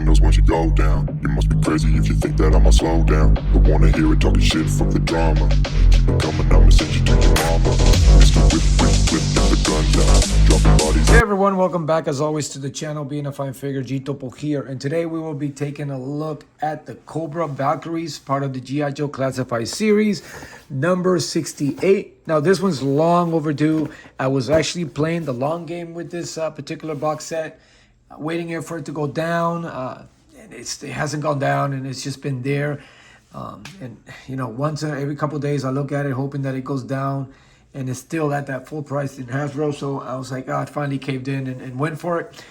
brain knows when you go down. You must be crazy if you think that I'ma slow down. Don't wanna hear it talking shit from the drama. Keep it coming, I'ma send you to your mama. Mr. Whip, whip, whip, get the gun down. Dropping bodies. Hey everyone, welcome back as always to the channel. Being a fine figure, G-Topo here. And today we will be taking a look at the Cobra Valkyries, part of the G.I. Joe Classified series, number 68. Now this one's long overdue. I was actually playing the long game with this particular box set, waiting here for it to go down. And it hasn't gone down, and it's just been there. And you know, once every couple of days I look at it hoping that it goes down, and it's still at that full price in Hasbro. So I was like, I finally caved in and went for it.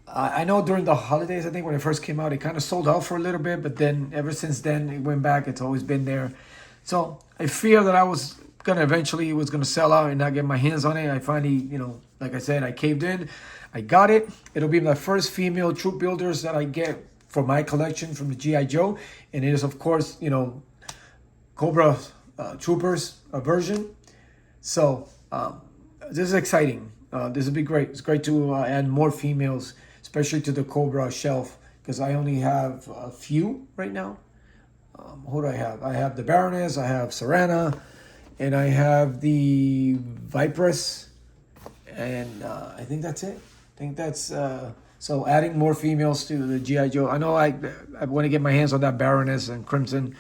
I know during the holidays, I think when it first came out, it kind of sold out for a little bit, but then ever since then it went back. It's always been there. So I fear that I was gonna eventually, it was gonna sell out and not get my hands on it. I finally, you know, like I said, I caved in. I got it. It'll be my first female troop builders that I get for my collection from the G.I. Joe. And it is, of course, you know, Cobra Troopers version. So this is exciting. This will be great. It's great to add more females, especially to the Cobra shelf, because I only have a few right now. Who do I have? I have the Baroness, I have Serana, and I have the Vipress, and I think that's it. I think that's so adding more females to the G.I. Joe. I know I want to get my hands on that Baroness and Crimson.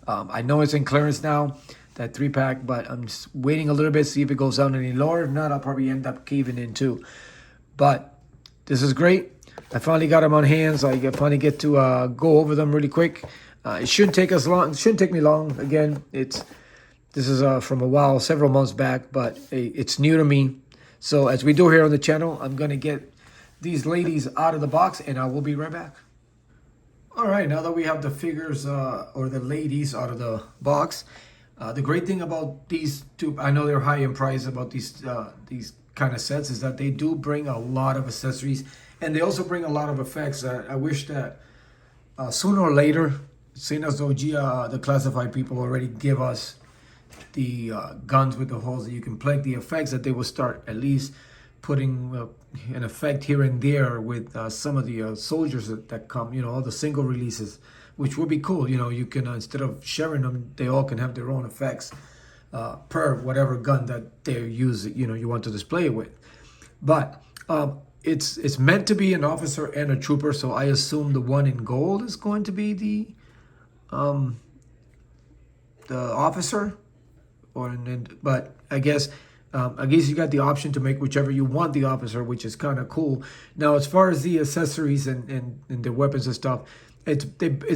I know it's in clearance now, that 3-pack, but I'm just waiting a little bit, see if it goes down any lower. If not, I'll probably end up caving in too. But this is great. I finally got them on hands. I finally get to go over them really quick. It shouldn't take us long. It shouldn't take me long. Again, this is from a while, several months back, but it's new to me. So as we do here on the channel, I'm gonna get these ladies out of the box, and I will be right back. All right, now that we have the figures or the ladies out of the box, the great thing about these two, I know they're high in price, about these kind of sets, is that they do bring a lot of accessories, and they also bring a lot of effects. I wish that sooner or later, seeing as though the classified people already give us the guns with the holes that you can plug the effects, that they will start at least putting an effect here and there with some of the soldiers that come, you know, all the single releases, which would be cool. You know, you can, instead of sharing them, they all can have their own effects per whatever gun that they use, you know, you want to display it with. But it's meant to be an officer and a trooper, so I assume the one in gold is going to be the officer, but I guess you got the option to make whichever you want the officer, which is kind of cool. Now, as far as the accessories and the weapons and stuff, it's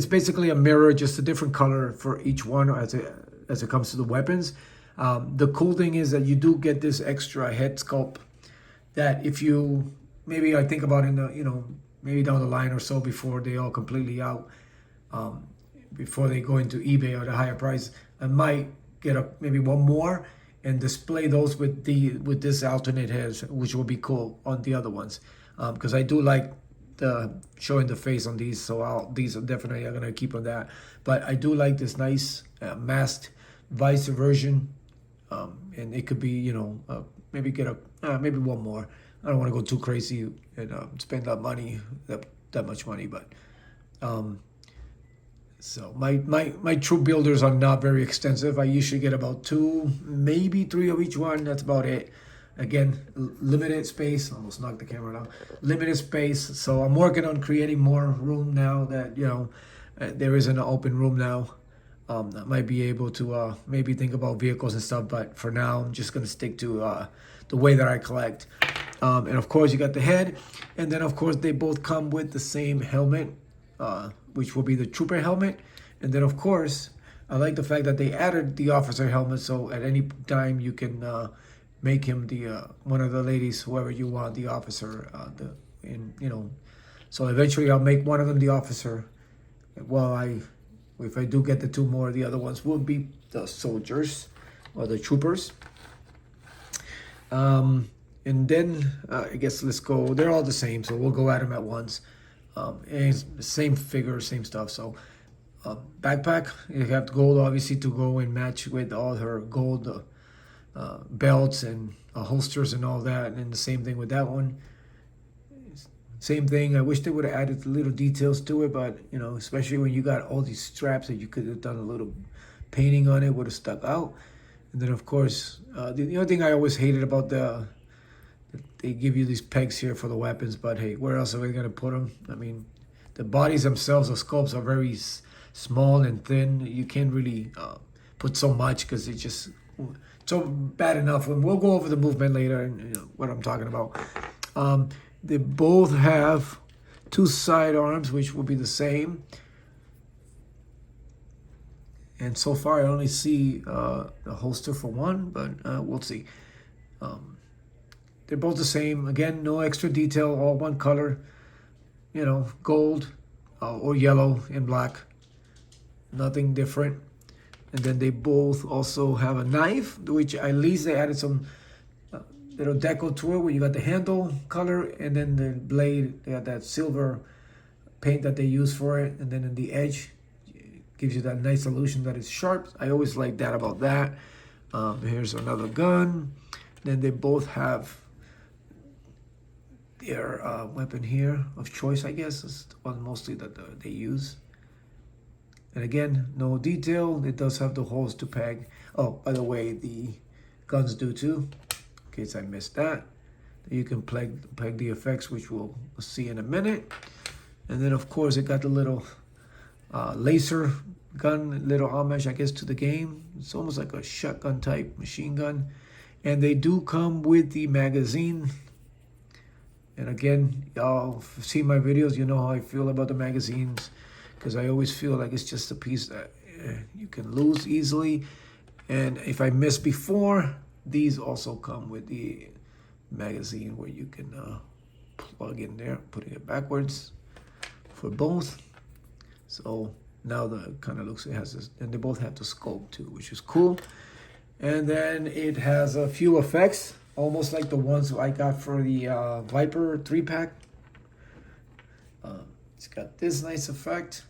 basically a mirror, just a different color for each one as it comes to the weapons. The cool thing is that you do get this extra head sculpt that if you, maybe I think about in the, you know, maybe down the line or so before they all completely out, before they go into eBay at a higher price, I might get maybe one more and display those with this alternate heads, which will be cool on the other ones, because I do like showing the face on these, so these are definitely I'm gonna keep on that. But I do like this nice masked vice version, and it could be, you know, maybe get maybe one more. I don't want to go too crazy and spend that money, that much money, but so my troop builders are not very extensive. I usually get about 2, maybe 3 of each one. That's about it. Again, limited space. Almost knocked the camera down. Limited space. So I'm working on creating more room now that, you know, there isn't an open room now. I might be able to maybe think about vehicles and stuff, but for now I'm just gonna stick to the way that I collect. And of course you got the head, and then of course they both come with the same helmet, which will be the trooper helmet. And then of course I like the fact that they added the officer helmet, so at any time you can make him the one of the ladies, whoever you want, the officer, you know. So eventually I'll make one of them the officer. Well, if I do get the 2 more, the other ones will be the soldiers or the troopers. And then I guess let's go. They're all the same, so we'll go at them at once. And same figure, same stuff. So backpack, you have gold obviously to go and match with all her gold belts and holsters and all that. And the same thing with that one. Same thing. I wish they would have added little details to it, but you know, especially when you got all these straps that you could have done a little painting on it, would have stuck out. And then of course, the other thing I always hated about they give you these pegs here for the weapons, but hey, where else are we gonna put them? I mean, the bodies themselves, the sculpts are very small and thin. You can't really put so much because it's just so bad enough. And we'll go over the movement later and you know, what I'm talking about. They both have two side arms, which will be the same. And so far, I only see the holster for one, but we'll see. They're both the same. Again, no extra detail, all one color. You know, gold or yellow and black. Nothing different. And then they both also have a knife, which at least they added some little deco to it, where you got the handle color and then the blade. They got that silver paint that they use for it, and then in the edge, it gives you that nice illusion that it's sharp. I always like that about that. Here's another gun. Then they both have their weapon here of choice, I guess. Is the one mostly that they use. And again, no detail. It does have the holes to peg. Oh, by the way, the guns do too, in case I missed that. You can peg the effects, which we'll see in a minute. And then, of course, it got the little laser gun, little homage, I guess, to the game. It's almost like a shotgun type machine gun. And they do come with the magazine. And again, y'all see my videos, you know how I feel about the magazines, because I always feel like it's just a piece that you can lose easily. And if I missed before, these also come with the magazine where you can plug in there, putting it backwards for both. So now the kind of looks, it has this, and they both have the scope too, which is cool. And then it has a few effects, almost like the ones I got for the Viper 3-pack. It's got this nice effect.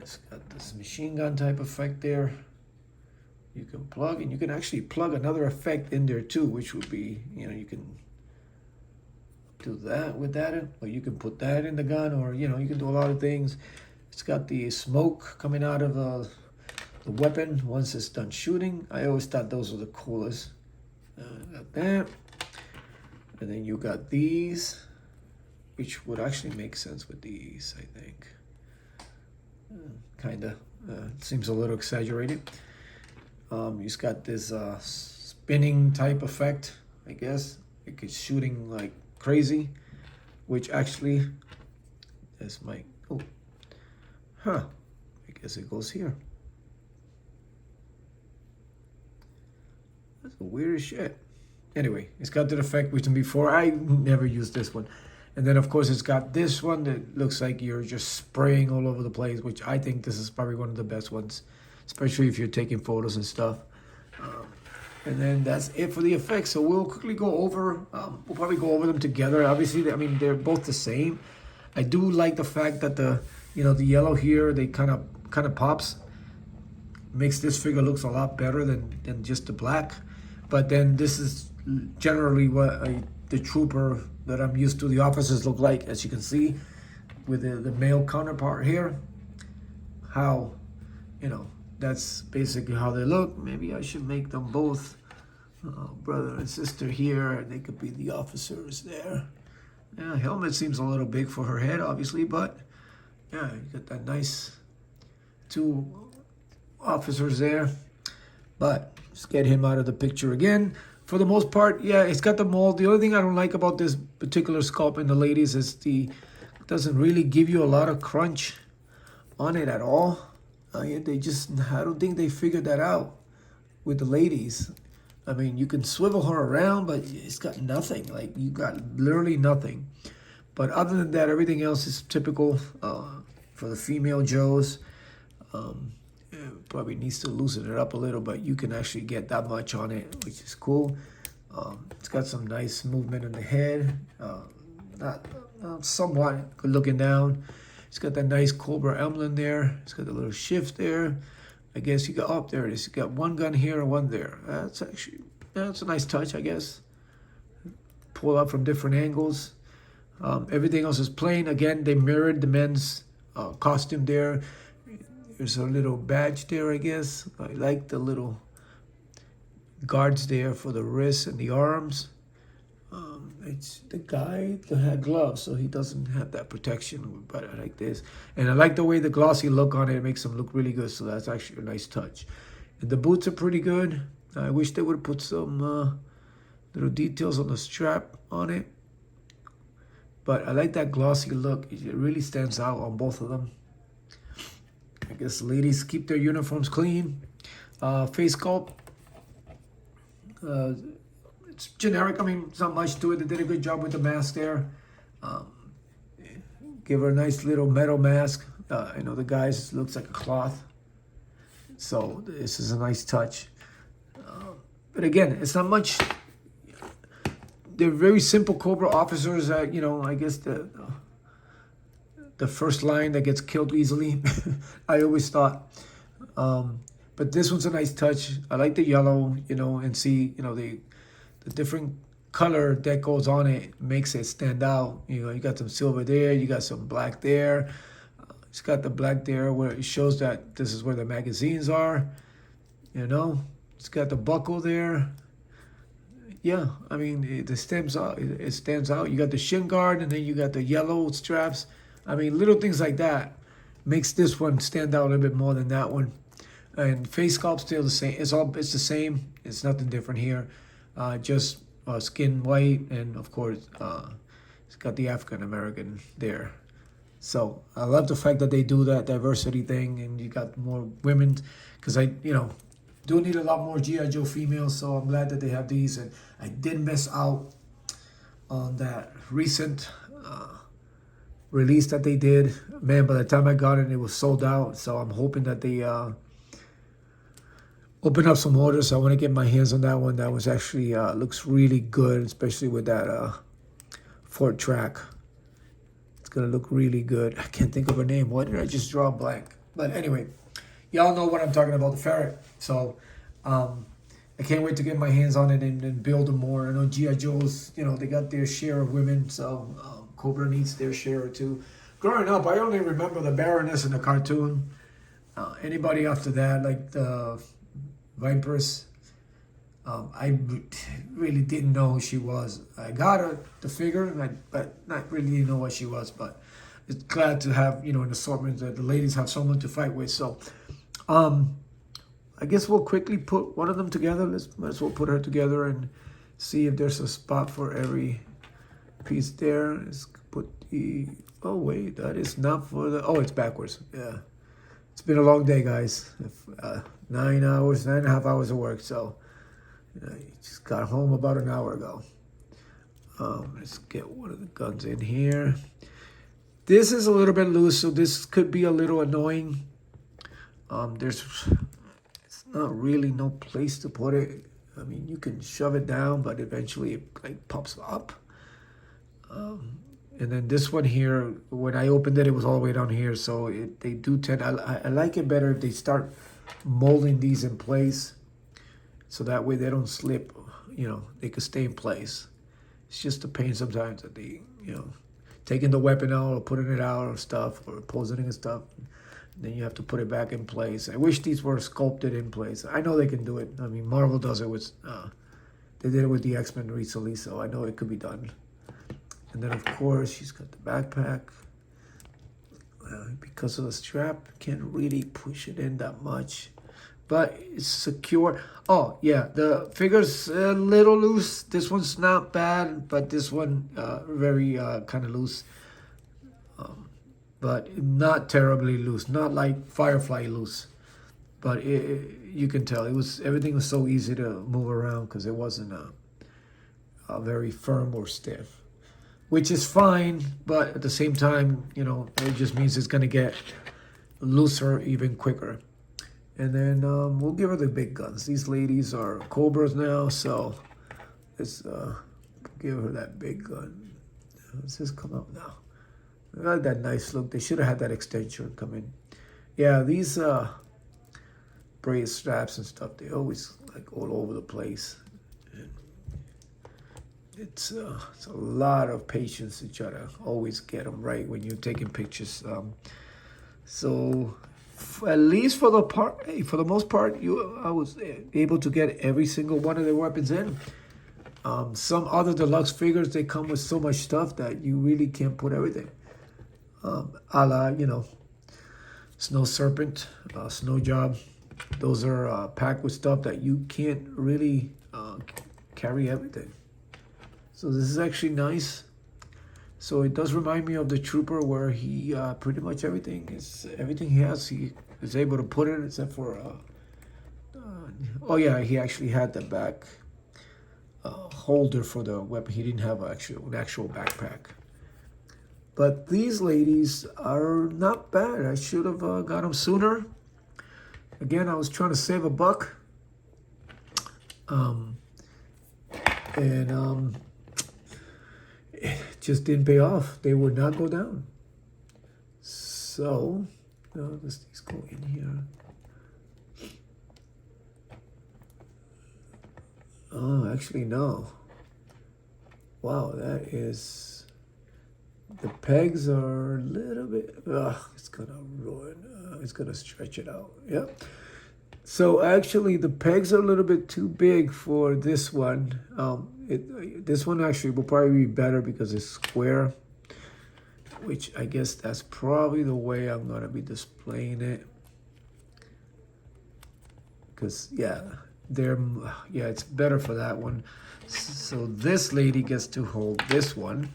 It's got this machine gun type effect there. You can plug, and you can actually plug another effect in there too, which would be, you know, you can do that with that, or you can put that in the gun, or, you know, you can do a lot of things. It's got the smoke coming out of the weapon once it's done shooting. I always thought those were the coolest. Got that. And then you got these, which would actually make sense with these, I think. Kinda. Seems a little exaggerated. It's got this spinning type effect, I guess. Like it's shooting like crazy, which actually is my, oh, huh, I guess it goes here. That's the weirdest shit. Anyway, it's got that effect which before. I never used this one. And then of course it's got this one that looks like you're just spraying all over the place, which I think this is probably one of the best ones, especially if you're taking photos and stuff. And then that's it for the effects. So we'll quickly go over, we'll probably go over them together. Obviously, I mean, they're both the same. I do like the fact that the yellow here, they kind of pops. Makes this figure looks a lot better than just the black. But then this is generally what the trooper that I'm used to, the officers look like, as you can see, with the male counterpart here. How, you know, that's basically how they look. Maybe I should make them both brother and sister here. They could be the officers there. Yeah, helmet seems a little big for her head, obviously, but yeah, you got that nice two officers there. But let's get him out of the picture again. For the most part, yeah, it's got the mold. The only thing I don't like about this particular sculpt in the ladies is it doesn't really give you a lot of crunch on it at all. They just, I don't think they figured that out with the ladies. I mean, you can swivel her around, but it's got nothing. Like, you got literally nothing. But other than that, everything else is typical for the female Joes. Probably needs to loosen it up a little, but you can actually get that much on it, which is cool. It's got some nice movement in the head. Not somewhat good looking down. It's got that nice Cobra emblem there. It's got a little shift there. I guess you got, oh, there it is. You got one gun here and one there. That's a nice touch, I guess. pull up from different angles. Everything else is plain. Again, they mirrored the men's costume there. There's a little badge there, I guess. I like the little guards there for the wrists and the arms. It's the guy that had gloves, so he doesn't have that protection, but I like this. And I like the way the glossy look on it. It makes him look really good, so that's actually a nice touch. And the boots are pretty good. I wish they would put some little details on the strap on it. But I like that glossy look. It really stands out on both of them. I guess the ladies keep their uniforms clean. Face sculpt. It's generic. I mean, it's not much to it. They did a good job with the mask there. Give her a nice little metal mask. I know the guys looks like a cloth. So this is a nice touch. But again, it's not much. They're very simple Cobra officers. You know, I guess the first line that gets killed easily. I always thought. But this one's a nice touch. I like the yellow, you know, and see, you know, the different color that goes on it makes it stand out. You know, you got some silver there, you got some black there. It's got the black there where it shows that this is where the magazines are. You know, it's got the buckle there. Yeah, I mean, it stands out. It stands out. You got the shin guard, and then you got the yellow straps. I mean, little things like that makes this one stand out a little bit more than that one. And face sculpt still the same. It's the same. It's nothing different here. Just skin white, and of course, it's got the African American there. So I love the fact that they do that diversity thing, and you got more women, because do need a lot more G.I. Joe females. So I'm glad that they have these, and I did miss out on that recent release that they did. Man, by the time I got it was sold out. So I'm hoping that they open up some orders. So I want to get my hands on that one. That was actually looks really good, especially with that Ford track. It's gonna look really good. I can't think of her name. Why did I just draw a blank? But anyway, y'all know what I'm talking about, the ferret. So I can't wait to get my hands on it and build them more. I know G.I. Joe's, they got their share of women, so Cobra needs their share too. Growing up, I only remember the Baroness in the cartoon. Anybody after that, like the Vipers, I really didn't know who she was. I got her, the figure, but not really know what she was. But it's glad to have, an assortment that the ladies have someone to fight with. So, I guess we'll quickly put one of them together. Might as well put her together and see if there's a spot for every piece there. Let's put the, oh wait, that is not for the, oh, it's backwards. Yeah. It's been a long day, guys. 9.5 hours of work. So, just got home about an hour ago. Let's get one of the guns in here. This is a little bit loose, so this could be a little annoying. It's not really no place to put it. I mean, you can shove it down, but eventually it pops up. And then this one here, when I opened it, it was all the way down here. So they do tend, I like it better if they start molding these in place. So that way they don't slip, they could stay in place. It's just a pain sometimes that they, taking the weapon out or putting it out or stuff or positioning and stuff. Then you have to put it back in place. I wish these were sculpted in place. I know they can do it. I mean, Marvel does it with, they did it with the X-Men recently, so I know it could be done. And then, of course, she's got the backpack. Because of the strap, can't really push it in that much. But it's secure. Oh, yeah, the figure's a little loose. This one's not bad, but this one very kind of loose. But not terribly loose. Not like Firefly loose. But you can tell everything was so easy to move around because it wasn't very firm or stiff. Which is fine, but at the same time, it just means it's going to get looser even quicker. And then we'll give her the big guns. These ladies are Cobras now, so let's give her that big gun. Let's just come up now. I like that nice look. They should have had that extension come in. Yeah, these braid straps and stuff, they always like all over the place. And it's a lot of patience to try to always get them right when you're taking pictures. So at least for the part, hey, for the most part, I was able to get every single one of the weapons in. Some other deluxe figures, they come with so much stuff that you really can't put everything. A la, Snow Serpent, Snow Job. Those are packed with stuff that you can't really carry everything. So this is actually nice. So it does remind me of the Trooper, where he pretty much everything he has, he is able to put it, except for oh yeah, he actually had the back holder for the weapon. He didn't have an actual backpack. But these ladies are not bad. I should have got them sooner. Again, I was trying to save a buck. It just didn't pay off. They would not go down. So, let's go in here. Oh, actually, no. Wow, that is... The pegs are a little bit... it's going to ruin... it's going to stretch it out. Yep. So, actually, the pegs are a little bit too big for this one. This one actually will probably be better because it's square, which I guess that's probably the way I'm going to be displaying it. Because, it's better for that one. So this lady gets to hold this one.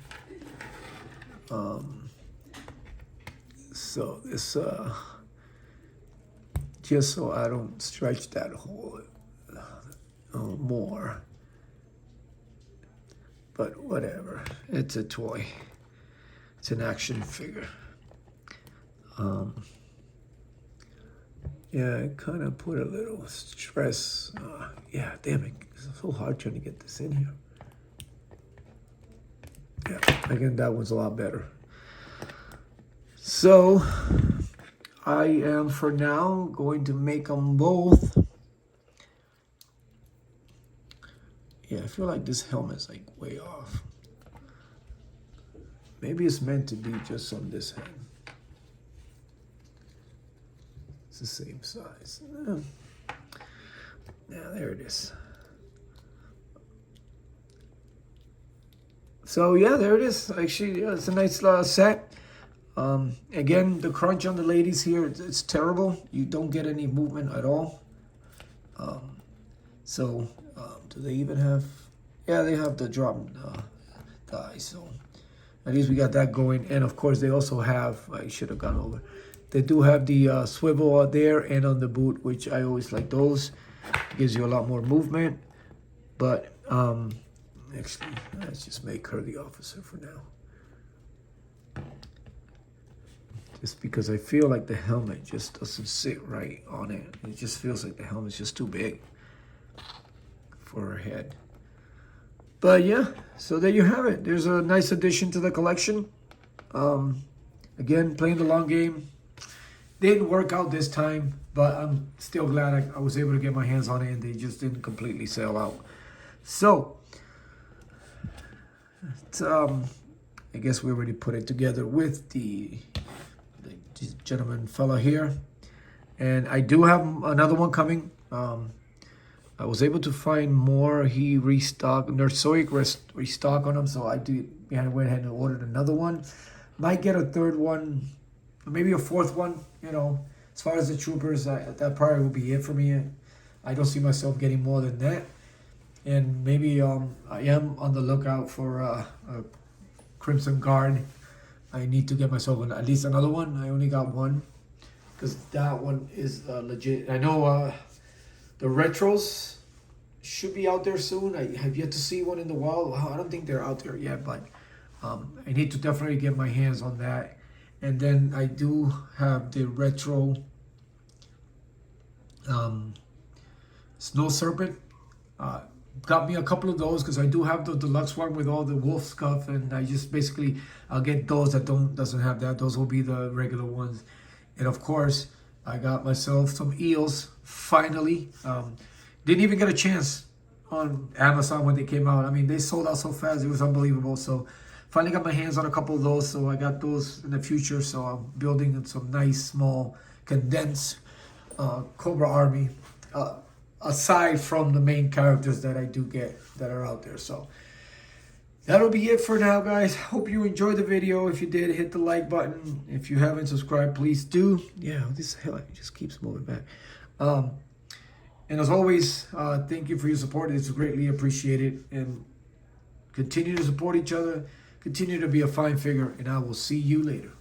So this, just so I don't stretch that hole more. But whatever, it's a toy. It's an action figure. Yeah, it kind of put a little stress. Yeah, damn it, it's so hard trying to get this in here. Yeah, again, that one's a lot better. So, I am for now going to make them both. Yeah, I feel like this helmet's like way off. Maybe it's meant to be just on this head. It's the same size. Yeah, there it is. So yeah, there it is. Actually, it's a nice set. Again, the crunch on the ladies here, it's terrible. You don't get any movement at all. Do they even have... Yeah, they have the drop die, so at least we got that going. And of course, they also have... I should have gone over. They do have the swivel out there and on the boot, which I always like those. Gives you a lot more movement. But, actually, let's just make her the officer for now. Just because I feel like the helmet just doesn't sit right on it. It just feels like the helmet's just too big for her head. But yeah, so there you have it. There's a nice addition to the collection. Again, playing the long game. Didn't work out this time, but I'm still glad I was able to get my hands on it, and they just didn't completely sell out. So, I guess we already put it together with the gentleman fella here. And I do have another one coming. I was able to find more. He restocked, Nersoic restock on them, so I went ahead and ordered another one. Might get a third one, maybe a fourth one. As far as the troopers, that probably will be it for me. I don't see myself getting more than that. And maybe I am on the lookout for a Crimson Guard. I need to get myself at least another one. I only got one because that one is legit. I know the retros should be out there soon. I have yet to see one in the wild. I don't think they're out there yet, but I need to definitely get my hands on that. And then I do have the retro Snow Serpent. Got me a couple of those because I do have the deluxe one with all the wolf stuff, and I just basically I'll get those that doesn't have that. Those will be the regular ones. And of course, I got myself some eels finally. Didn't even get a chance on Amazon when they came out. I mean, they sold out so fast, it was unbelievable. So finally got my hands on a couple of those, so I got those in the future. So I'm building some nice, small, condensed Cobra army, aside from the main characters that I do get that are out there. So that'll be it for now, guys. Hope you enjoyed the video. If you did, hit the like button. If you haven't subscribed, please do. Yeah, this hell just keeps moving back. And as always, thank you for your support. It's greatly appreciated. And continue to support each other. Continue to be a fine figure. And I will see you later.